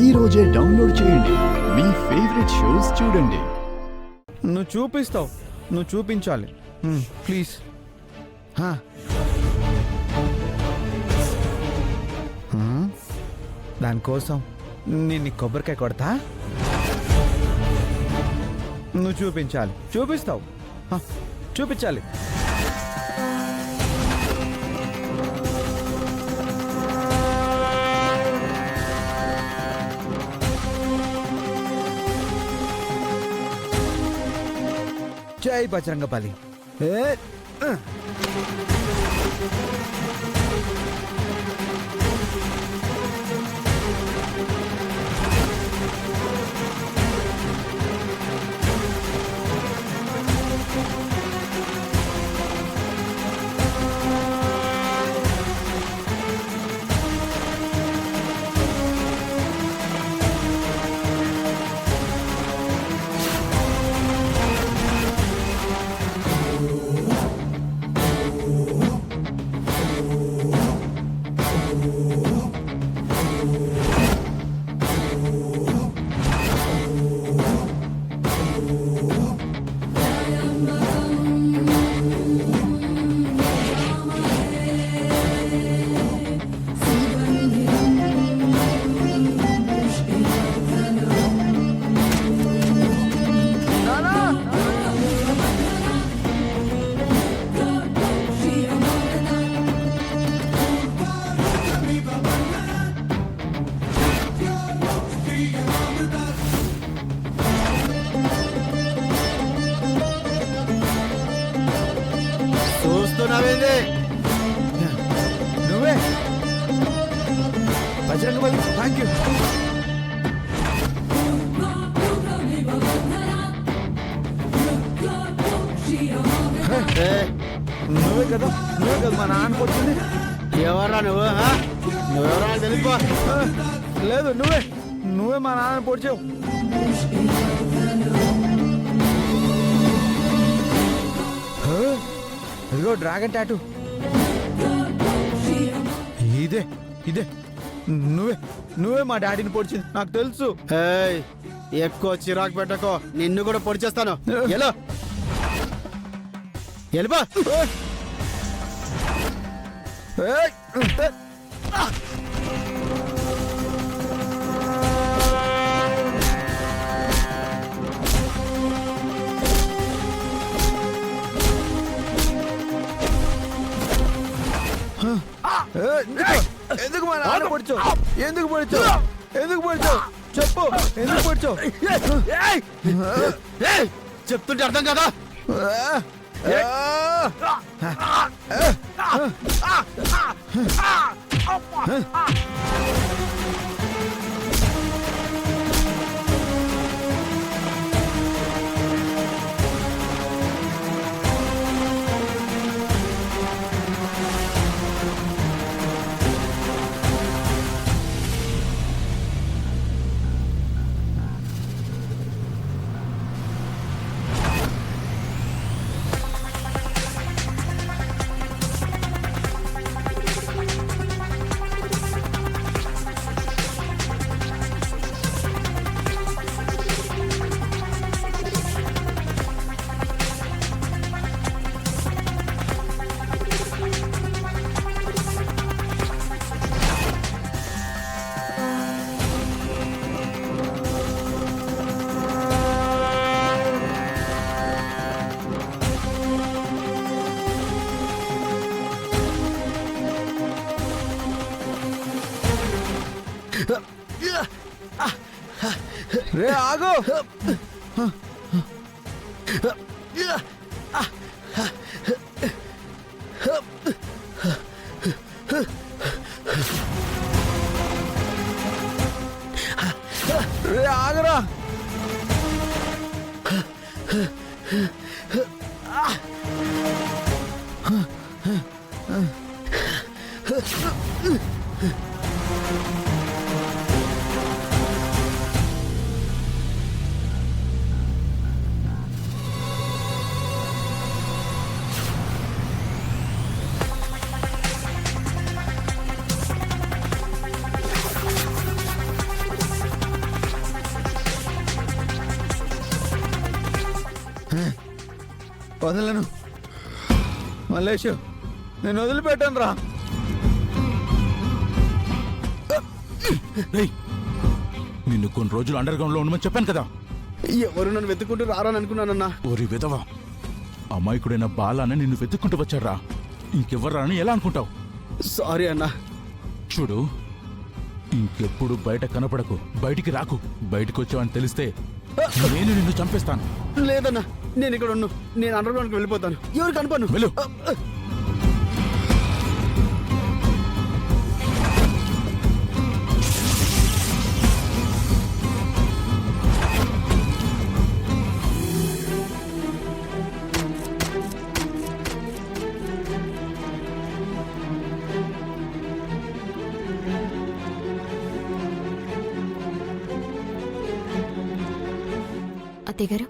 ఈ రోజే డౌన్లోడ్ చేయండి. మీ ఫేవరెట్ షోస్ చూడండి. నువ్వు చూపిస్తావు, నువ్వు చూపించాలి ప్లీజ్. దానికోసం నేను కొబ్బరికాయ కొడతా, నువ్వు చూపించాలి. చూపిస్తావు, చూపించాలి. జై బజరంగబలి. చూస్తున్నావేంది? నువ్వే బజరంగబలి. Thank you. నువ్వే కదా, నువ్వే కదా మా నాన్న కొట్టింది. ఎవరా నువ్వు? నువ్వెవరా తెలిపో. లేదు, నువ్వే నువ్వే మా నాన్న పొడిచావు. ఇదిగో డ్రాగన్ టాటూ. ఇదే ఇదే నువ్వే నువ్వే మా డాడీని పొడిచింది, నాకు తెలుసు. ఎక్కువ చిరాకు పెట్టకో, నిన్ను కూడా పొడిచేస్తాను. ఎలా వెళ్ళిపో. ఎందుకు మా నాన్న పొడిచావు? ఎందుకు పొడిచావు? ఎందుకు పొడిచావు? చెప్పు, ఎందుకు పొడిచావు? చెప్తుంటే అర్థం కదా. రే ఆగు. రే ఆగరా. వదలను మల్లేష్, నేను వదిలిపెట్టాను రా. రేయ్, నిన్ను కొన్ని రోజులు అండర్ గ్రౌండ్ లో ఉండమని చెప్పాను కదా. ఎవరు నన్ను వెతుక్కుంటూ రారని అనుకున్నానన్నా. ఓరి విధవా, అమాయకుడైన బాలాన్ని నిన్ను వెతుక్కుంటూ వచ్చాడ్రా. ఇంకెవ్వరు రాని ఎలా అనుకుంటావు? సారీ అన్నా. చూడు, ఇంకెప్పుడు బయట కనపడకు, బయటికి రాకు. బయటకు వచ్చావని తెలిస్తే నేను నిన్ను చంపేస్తాను. లేదన్నా, నేను ఇక్కడ ఉన్నాను. నేను అండర్ గ్రౌండ్కి వెళ్ళిపోతాను. ఎవరు కనపను. వెళ్ళు. అత్తయ్య గారు,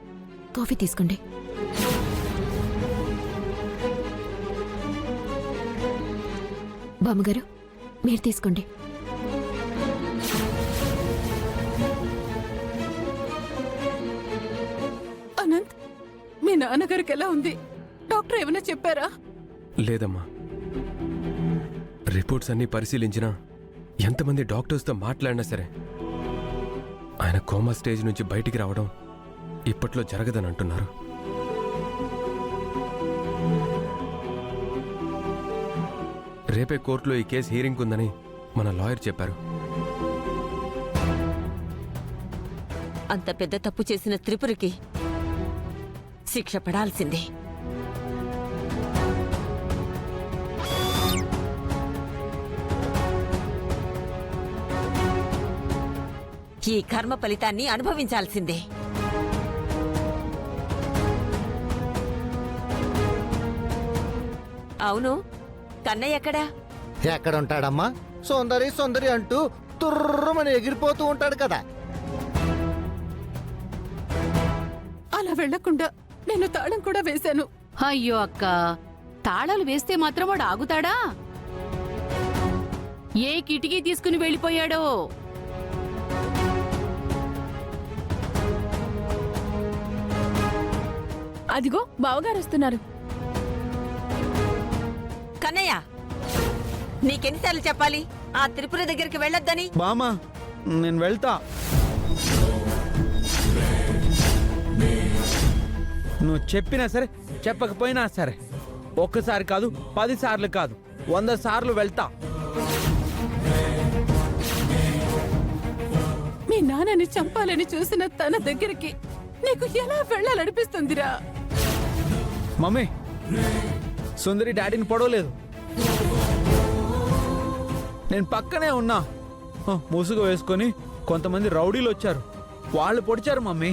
కాఫీ తీసుకోండి. బామ్మగారు, మీరు తీసుకోండి. అనంత్, మీ నాన్నగారికి ఎలా ఉంది? డాక్టర్ ఏమైనా చెప్పారా? లేదమ్మా, రిపోర్ట్స్ అన్ని పరిశీలించినా, ఎంతమంది డాక్టర్స్తో మాట్లాడినా సరే ఆయన కోమా స్టేజ్ నుంచి బయటికి రావడం ఇప్పట్లో జరగదని అంటున్నారు. రేపే కోర్టులో ఈ కేసు హీరింగ్ ఉందని మన లాయర్ చెప్పారు. అంత పెద్ద తప్పు చేసిన త్రిపురకి శిక్ష పడాల్సిందే. ఈ కర్మ ఫలితాన్ని అనుభవించాల్సిందే. అవును, కన్నయ్య ఎక్కడా? ఎక్కడ ఉంటాడమ్మా? సుందరి సుందరి అంటూ తుర్రమని ఎగిరిపోతూ ఉంటాడు కదా. అలా వెళ్లకుండా నేను తాళం కూడా వేశాను. అయ్యో అక్క, తాళాలు వేస్తే మాత్రం వాడు ఆగుతాడా? ఏ కిటికీ తీసుకుని వెళ్ళిపోయాడో. అదిగో బావగారు వస్తున్నారు. కన్నయ్య, నీకెన్నిసార్లు చెప్పాలి ఆ త్రిపుర దగ్గరికి వెళ్ళొద్దని? బామా, నేను వెళ్తా. నువ్వు చెప్పినా సరే చెప్పకపోయినా సరే, ఒక్కసారి కాదు 10 సార్లు కాదు 100 సార్లు వెళ్తా. మీ నాన్నని చంపాలని చూసిన తన దగ్గరికి నీకు ఎలా వెళ్ళాలనిపిస్తుందిరా? మమ్మీ, సుందరి డాడీని పొడవలేదు, నేను పక్కనే ఉన్నా. ముసుగు వేసుకొని కొంతమంది రౌడీలు వచ్చారు, వాళ్ళు పొడిచారు మమ్మీ.